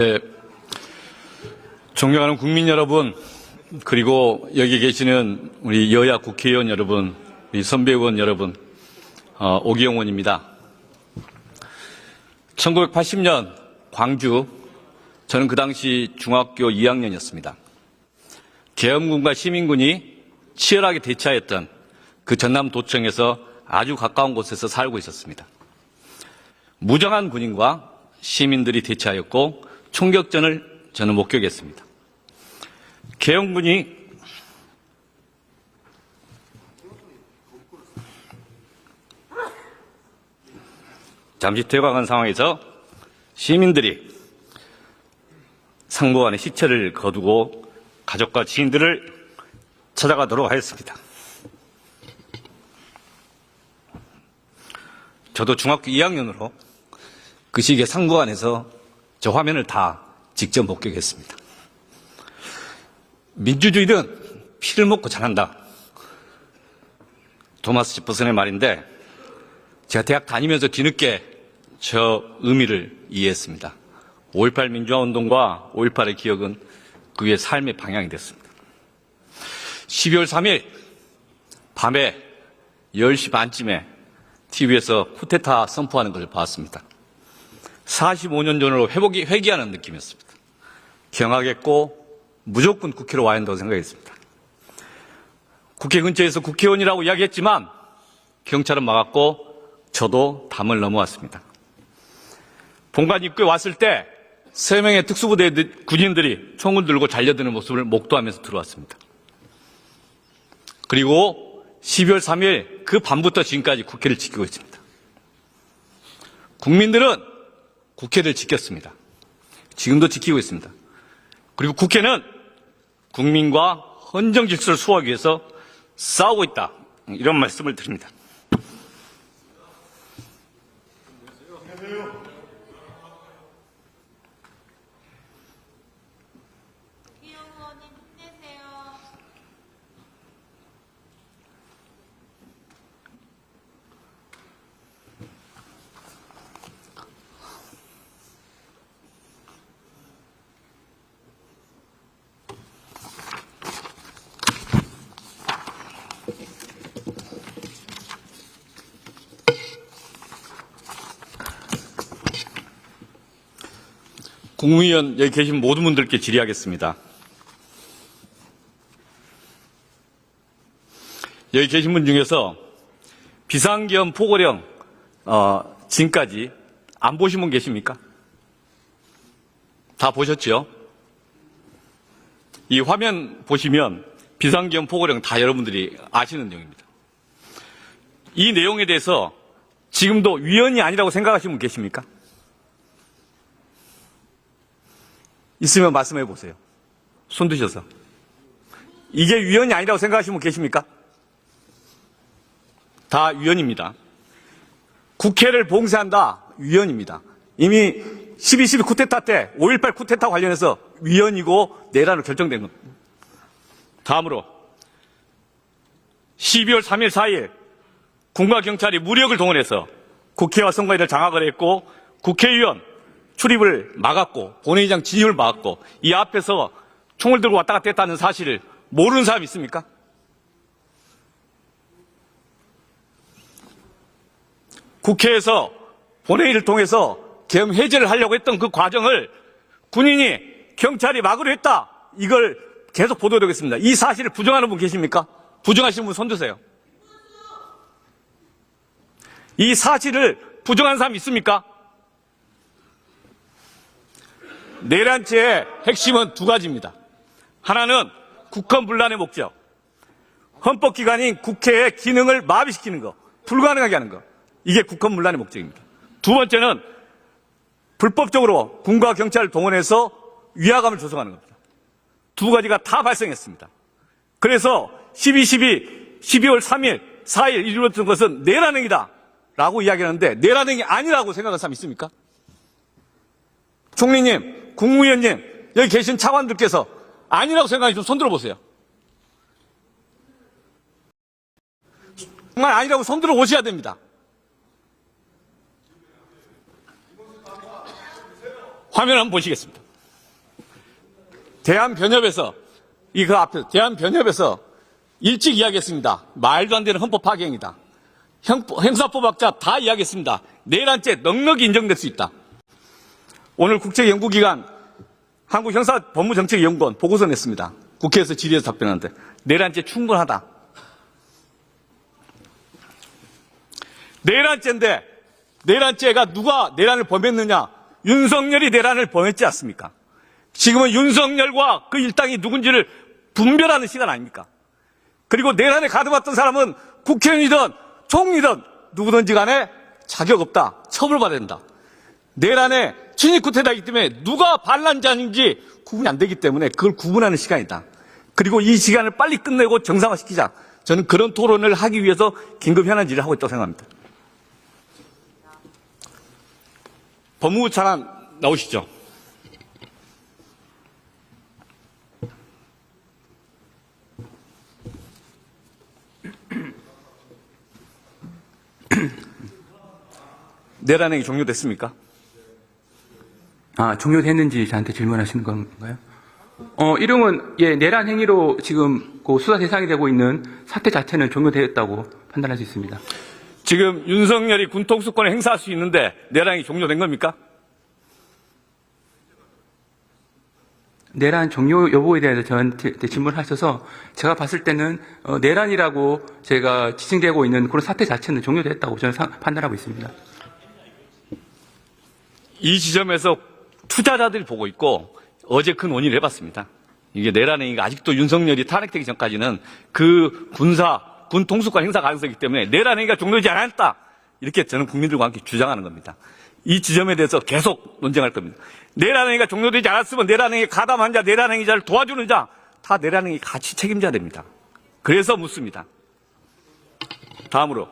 네, 존경하는 국민 여러분, 그리고 여기 계시는 우리 여야 국회의원 여러분, 우리 선배 의원 여러분, 오기영 의원입니다. 1980년 광주, 저는 그 당시 중학교 2학년이었습니다. 계엄군과 시민군이 치열하게 대치하였던 그 전남도청에서 아주 가까운 곳에서 살고 있었습니다. 무장한 군인과 시민들이 대치하였고 총격전을 저는 목격했습니다. 계엄군이 잠시 퇴각한 상황에서 시민들이 상부관의 시체를 거두고 가족과 지인들을 찾아가도록 하였습니다. 저도 중학교 2학년으로 그 시기에 상부관에서 저 화면을 다 직접 목격했습니다. 민주주의는 피를 먹고 자란다. 토마스 제퍼슨의 말인데 제가 대학 다니면서 뒤늦게 저 의미를 이해했습니다. 5.18 민주화운동과 5.18의 기억은 그의 삶의 방향이 됐습니다. 12월 3일 밤에 10시 반쯤에 TV에서 쿠데타 선포하는 것을 봤습니다. 45년 전으로 회귀하는 느낌이었습니다. 경악했고 무조건 국회로 와야 한다고 생각했습니다. 국회 근처에서 국회의원이라고 이야기했지만 경찰은 막았고 저도 담을 넘어왔습니다. 본관 입구에 왔을 때 3명의 특수부대 군인들이 총을 들고 달려드는 모습을 목도하면서 들어왔습니다. 그리고 12월 3일 그 밤부터 지금까지 국회를 지키고 있습니다. 국민들은 국회를 지켰습니다. 지금도 지키고 있습니다. 그리고 국회는 국민과 헌정 질서를 수호하기 위해서 싸우고 있다. 이런 말씀을 드립니다. 국무위원 여기 계신 모든 분들께 질의하겠습니다. 여기 계신 분 중에서 비상계엄 포고령 지금까지 안 보신 분 계십니까? 다 보셨죠? 이 화면 보시면 비상계엄 포고령 다 여러분들이 아시는 내용입니다. 이 내용에 대해서 지금도 위헌이 아니라고 생각하시는 분 계십니까? 있으면 말씀해 보세요. 손 드셔서. 이게 위헌이 아니라고 생각하시는 분 계십니까? 다 위헌입니다. 국회를 봉쇄한다. 위헌입니다. 이미 12.12 쿠데타 때 5.18 쿠데타 관련해서 위헌이고 내란으로 결정된 겁니다. 다음으로 12월 3일 4일 군과 경찰이 무력을 동원해서 국회와 선관위를 장악을 했고 국회의원 출입을 막았고 본회의장 진입을 막았고 이 앞에서 총을 들고 왔다 갔다 했다는 사실을 모르는 사람 있습니까? 국회에서 본회의를 통해서 계엄 해제를 하려고 했던 그 과정을 군인이 경찰이 막으려 했다. 이걸 계속 보도되겠습니다. 이 사실을 부정하는 분 계십니까? 부정하시는 분 손 드세요. 이 사실을 부정하는 사람 있습니까? 내란죄의 핵심은 두 가지입니다. 하나는 국헌분란의 목적, 헌법기관인 국회의 기능을 마비시키는 것, 불가능하게 하는 것, 이게 국헌분란의 목적입니다. 두 번째는 불법적으로 군과 경찰을 동원해서 위화감을 조성하는 겁니다. 두 가지가 다 발생했습니다. 그래서 12월 3일, 4일 이루어졌던 것은 내란행위다 라고 이야기하는데 내란행위 아니라고 생각하는 사람 있습니까? 총리님, 국무위원님, 여기 계신 차관들께서 아니라고 생각하시면 손 들어보세요. 정말 아니라고 손 들어 오셔야 됩니다. 화면 한번 보시겠습니다. 대한변협에서 그 앞에 대한변협에서 일찍 이야기했습니다. 말도 안 되는 헌법 파괴행위다. 형사법학자 다 이야기했습니다. 내란죄 넉넉히 인정될 수 있다. 오늘 국책연구기관 한국형사법무정책연구원 보고서 냈습니다. 국회에서 질의해서 답변하는데 내란죄 충분하다. 내란죄인데 내란죄가 누가 내란을 범했느냐? 윤석열이 내란을 범했지 않습니까? 지금은 윤석열과 그 일당이 누군지를 분별하는 시간 아닙니까? 그리고 내란에 가담했던 사람은 국회의원이든 총리든 누구든지 간에 자격 없다. 처벌받아야 된다. 내란에 친일 쿠데타이기 때문에 누가 반란자인지 구분이 안 되기 때문에 그걸 구분하는 시간이다. 그리고 이 시간을 빨리 끝내고 정상화시키자. 저는 그런 토론을 하기 위해서 긴급 현안 질의를 하고 있다고 생각합니다. 법무부 차관 나오시죠. 내란행위 종료됐습니까? 종료됐는지 저한테 질문하시는 건가요? 이름은 내란 행위로 지금 그 수사 대상이 되고 있는 사태 자체는 종료되었다고 판단할 수 있습니다. 지금 윤석열이 군통수권을 행사할 수 있는데 내란이 종료된 겁니까? 내란 종료 여부에 대해서 저한테 질문하셔서 제가 봤을 때는 내란이라고 제가 지칭되고 있는 그런 사태 자체는 종료됐다고 저는 판단하고 있습니다. 이 지점에서 투자자들이 보고 있고 어제 그 논의를 해봤습니다. 이게 내란행위가 아직도 윤석열이 탄핵되기 전까지는 그 군 통수권 행사 가능성이기 때문에 내란행위가 종료되지 않았다. 이렇게 저는 국민들과 함께 주장하는 겁니다. 이 지점에 대해서 계속 논쟁할 겁니다. 내란행위가 종료되지 않았으면 내란행위에 가담한 자, 내란행위자를 도와주는 자, 다 내란행위 같이 책임져야 됩니다. 그래서 묻습니다. 다음으로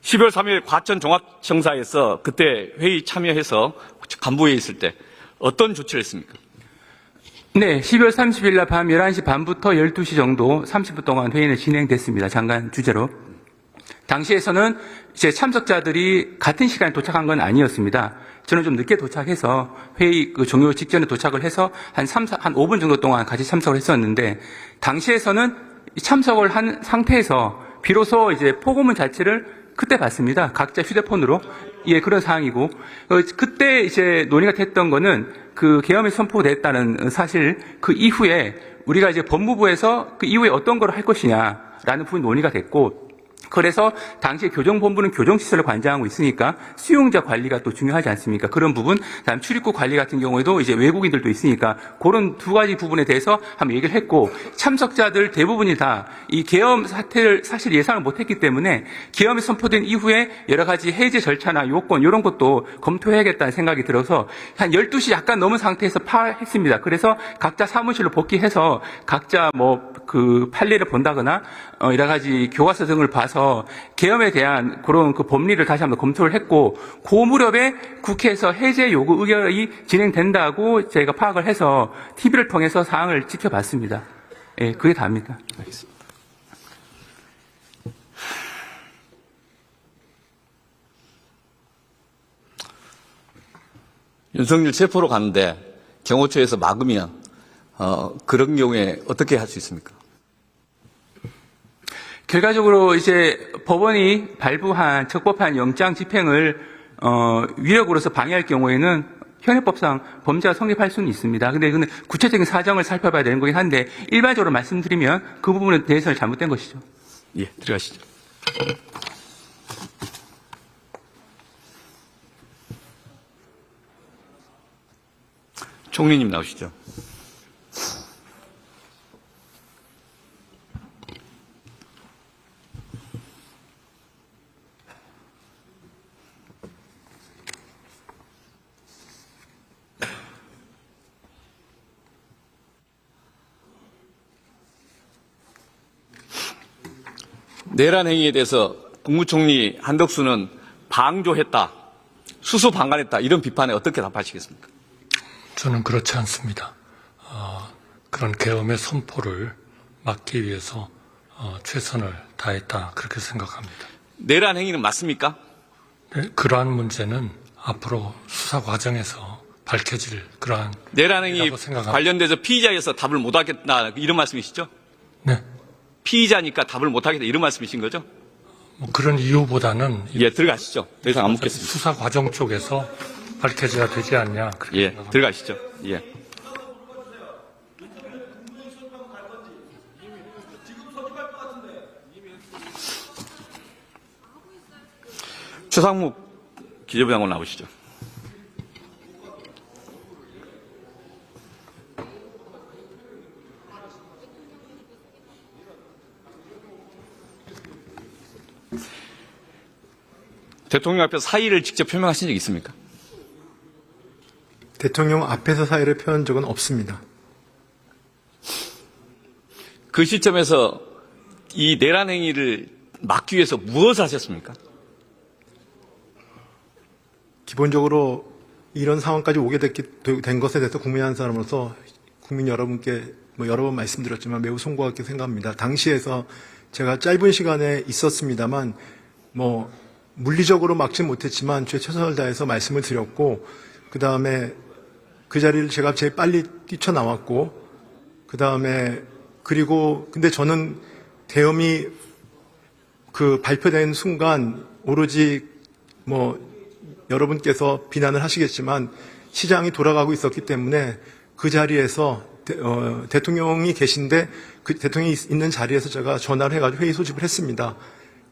12월 3일 과천 종합청사에서 그때 회의 참여해서 간부회의 있을 때 어떤 조치를 했습니까? 네, 12월 30일 날 밤 11시 반부터 12시 정도 30분 동안 회의는 진행됐습니다. 장관 주재로. 당시에서는 이제 참석자들이 같은 시간에 도착한 건 아니었습니다. 저는 좀 늦게 도착해서 회의 종료 직전에 도착을 해서 한 5분 정도 동안 같이 참석을 했었는데 당시에서는 참석을 한 상태에서 비로소 이제 포고문 자체를 그때 봤습니다. 각자 휴대폰으로. 그런 상황이고. 그때 이제 논의가 됐던 거는 그 계엄이 선포됐다는 사실 그 이후에 우리가 이제 법무부에서 그 이후에 어떤 걸 할 것이냐라는 부분 논의가 됐고 그래서 당시에 교정본부는 교정시설을 관장하고 있으니까 수용자 관리가 또 중요하지 않습니까? 그런 부분, 다음 출입국 관리 같은 경우에도 이제 외국인들도 있으니까 그런 두 가지 부분에 대해서 한번 얘기를 했고 참석자들 대부분이 다 이 계엄 사태를 사실 예상을 못했기 때문에 계엄이 선포된 이후에 여러 가지 해제 절차나 요건 이런 것도 검토해야겠다는 생각이 들어서 한 12시 약간 넘은 상태에서 파했습니다. 그래서 각자 사무실로 복귀해서 각자 그 판례를 본다거나 여러 가지 교과서 등을 봐서 계엄에 대한 그런 그 법리를 다시 한번 검토를 했고 그 무렵에 국회에서 해제 요구 의결이 진행된다고 저희가 파악을 해서 TV를 통해서 사항을 지켜봤습니다. 그게 다입니다. 알겠습니다. 윤석열 체포로 가는데 경호처에서 막으면 그런 경우에 어떻게 할 수 있습니까? 결과적으로 이제 법원이 발부한 적법한 영장 집행을 위력으로서 방해할 경우에는 현행법상 범죄가 성립할 수는 있습니다. 근데 이거는 구체적인 사정을 살펴봐야 되는 거긴 한데 일반적으로 말씀드리면 그 부분에 대해서는 잘못된 것이죠. 예, 들어가시죠. 총리님 나오시죠. 내란 행위에 대해서 국무총리 한덕수는 방조했다, 수수방관했다 이런 비판에 어떻게 답하시겠습니까? 저는 그렇지 않습니다. 그런 계엄의 선포를 막기 위해서 최선을 다했다 그렇게 생각합니다. 내란 행위는 맞습니까? 네, 그러한 문제는 앞으로 수사 과정에서 밝혀질 그러한 내란행위 일이라고 생각합니다. 관련돼서 피의자여서 답을 못하겠다 이런 말씀이시죠? 네. 피의자니까 답을 못하겠다 이런 말씀이신 거죠? 뭐 그런 이유보다는 예, 들어가시죠. 더 이상 안 묻겠습니다. 수사 과정 쪽에서 밝혀져야 되지 않냐. 그렇게 예, 생각합니다. 들어가시죠. 예. 최상묵 기재부장관 나오시죠. 대통령 앞에서 사의를 직접 표명하신 적 있습니까? 대통령 앞에서 사의를 표한 적은 없습니다. 그 시점에서 이 내란 행위를 막기 위해서 무엇을 하셨습니까? 기본적으로 이런 상황까지 오게 된 것에 대해서 국민 한 사람으로서 국민 여러분께 여러 번 말씀드렸지만 매우 송구하게 생각합니다. 당시에서 제가 짧은 시간에 있었습니다만 물리적으로 막지 못했지만 제 최선을 다해서 말씀을 드렸고 그 다음에 그 자리를 제가 제일 빨리 뛰쳐나왔고 그 다음에 근데 저는 계엄이 발표된 순간 오로지 여러분께서 비난을 하시겠지만 시장이 돌아가고 있었기 때문에 그 자리에서 대통령이 계신데 그 대통령이 있는 자리에서 제가 전화를 해가지고 회의 소집을 했습니다.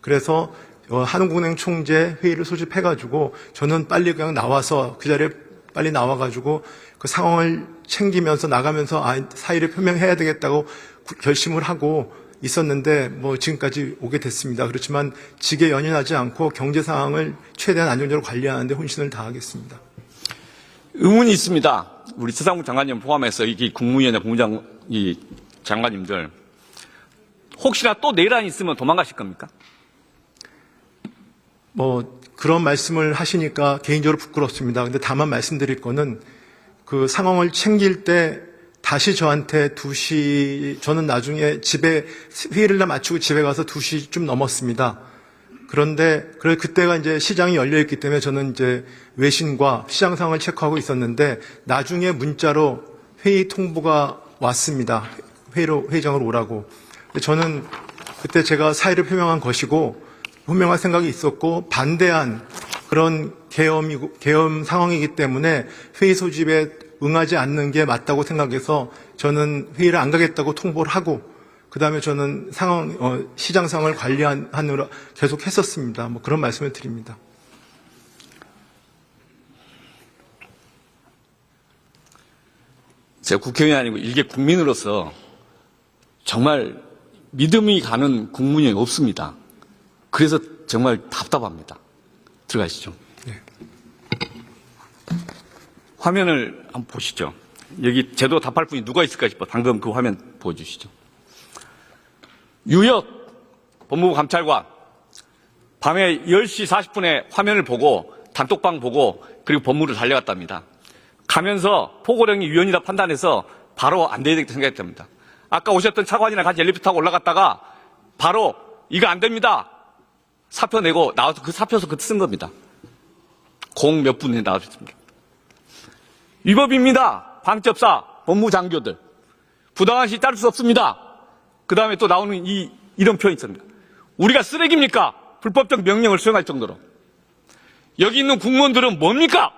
그래서 한국은행 총재 회의를 소집해가지고 저는 빨리 그냥 나와서 그 자리에 빨리 나와가지고 그 상황을 챙기면서 나가면서 사의를 표명해야 되겠다고 결심을 하고 있었는데 지금까지 오게 됐습니다. 그렇지만 직에 연연하지 않고 경제 상황을 최대한 안정적으로 관리하는 데 혼신을 다하겠습니다. 의문이 있습니다. 우리 최상국 장관님 포함해서 이 국무위원장, 이 장관님들 혹시나 또 내란이 있으면 도망가실 겁니까? 그런 말씀을 하시니까 개인적으로 부끄럽습니다. 근데 다만 말씀드릴 거는 그 상황을 챙길 때 다시 저한테 2시, 저는 나중에 회의를 다 마치고 집에 가서 2시 좀 넘었습니다. 그런데, 그때가 이제 시장이 열려있기 때문에 저는 이제 외신과 시장 상황을 체크하고 있었는데 나중에 문자로 회의 통보가 왔습니다. 회의장으로 오라고. 근데 저는 그때 제가 사의를 표명한 것이고 표명할 생각이 있었고 반대한 그런 계엄 상황이기 때문에 회의 소집에 응하지 않는 게 맞다고 생각해서 저는 회의를 안 가겠다고 통보를 하고 그 다음에 저는 시장 상황을 관리하느라 계속 했었습니다. 그런 말씀을 드립니다. 제가 국회의원이 아니고 일개 국민으로서 정말 믿음이 가는 국문이 없습니다. 그래서 정말 답답합니다. 들어가시죠. 네. 화면을 한번 보시죠. 여기 제도 답할 분이 누가 있을까 싶어 방금 그 화면 보여주시죠. 유혁 법무부 감찰관 밤에 10시 40분에 화면을 보고 단톡방 보고 그리고 법무부를 달려갔답니다. 가면서 포고령이 위헌이다 판단해서 바로 안 되겠다 생각했답니다. 아까 오셨던 차관이랑 같이 엘리베이터 타고 올라갔다가 바로 이거 안 됩니다. 사표 내고 나와서 그 사표서 그때 쓴 겁니다. 공 몇 분에 나와줬습니다. 위법입니다. 방첩사, 법무부 장교들. 부당한 시 따를 수 없습니다. 그 다음에 또 나오는 이런 표현이 있습니다. 우리가 쓰레기입니까? 불법적 명령을 수행할 정도로. 여기 있는 국무원들은 뭡니까?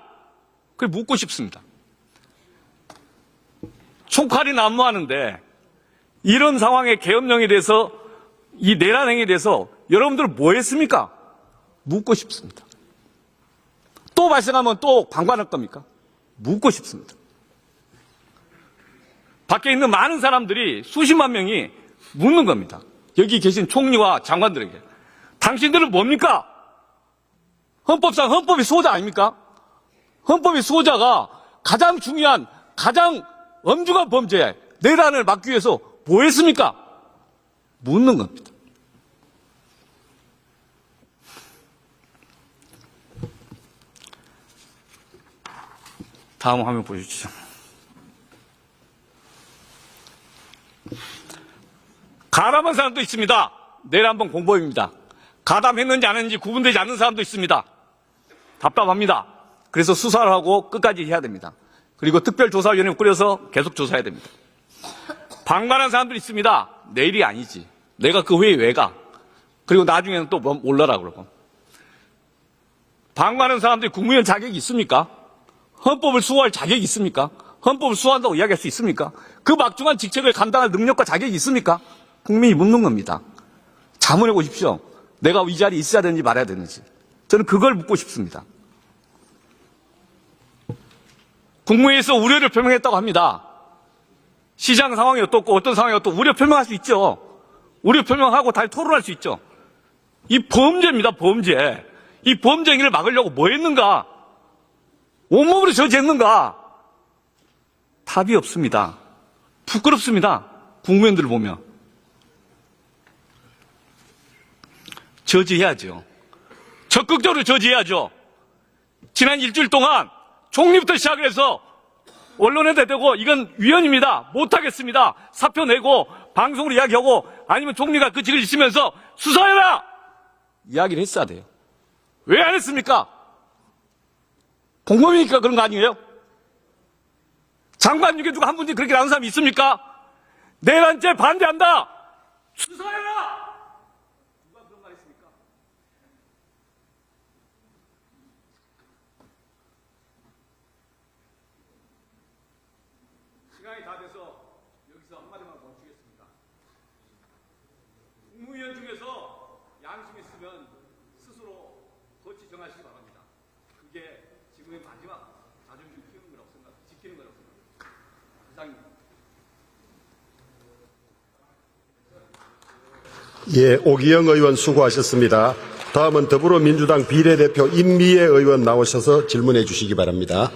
그걸 묻고 싶습니다. 총칼이 난무하는데 이런 상황의 계엄령에 대해서 이 내란 행위에 대해서 여러분들 뭐 했습니까? 묻고 싶습니다. 또 발생하면 또 방관할 겁니까? 묻고 싶습니다. 밖에 있는 많은 사람들이 수십만 명이 묻는 겁니다. 여기 계신 총리와 장관들에게. 당신들은 뭡니까? 헌법상 헌법의 수호자 아닙니까? 헌법의 수호자가 가장 중요한 가장 엄중한 범죄 내란을 막기 위해서 뭐 했습니까? 묻는 겁니다. 다음 화면 보여주시죠. 가담한 사람도 있습니다. 내일 한번 공범입니다. 가담했는지 안 했는지 구분되지 않는 사람도 있습니다. 답답합니다. 그래서 수사를 하고 끝까지 해야 됩니다. 그리고 특별조사위원회 꾸려서 계속 조사해야 됩니다. 방관한 사람들이 있습니다. 내일이 아니지. 내가 그 회의에 왜 가? 그리고 나중에는 또 몰라라 그러고. 방관하는 사람들이 국무위원 자격이 있습니까? 헌법을 수호할 자격이 있습니까? 헌법을 수호한다고 이야기할 수 있습니까? 그 막중한 직책을 감당할 능력과 자격이 있습니까? 국민이 묻는 겁니다. 자문해 보십시오. 내가 이 자리에 있어야 되는지 말아야 되는지. 저는 그걸 묻고 싶습니다. 국무회의에서 우려를 표명했다고 합니다. 시장 상황이 어떻고 어떤 상황이 어떻고 우려 표명할 수 있죠. 우려 표명하고 다시 토론할 수 있죠. 이 범죄입니다. 범죄. 이 범죄 행위를 막으려고 뭐 했는가? 온몸으로 저지했는가? 답이 없습니다. 부끄럽습니다. 국무위원들을 보면. 저지해야죠. 적극적으로 저지해야죠. 지난 일주일 동안 총리부터 시작을 해서 언론에 대대고 이건 위헌입니다. 못하겠습니다. 사표 내고 방송으로 이야기하고 아니면 총리가 그 직을 있으면서 수사해라! 이야기를 했어야 돼요. 왜 안 했습니까? 공범이니까 그런 거 아니에요? 장관 중에 누가 한 분이 그렇게 나온 사람이 있습니까? 내란죄 반대한다! 수사해라! 누가 그런 말 했습니까? 시간이 다 돼서 여기서 한마디만 멈추겠습니다. 국무위원 중에서 양심 있으면 스스로 거치 정하시기 바랍니다. 그게 지금의 마지막 자존심 키우는 거라고 지키는 거라고 생각합니다. 이상입니다. 예, 오기영 의원 수고하셨습니다. 다음은 더불어민주당 비례대표 임미애 의원 나오셔서 질문해 주시기 바랍니다.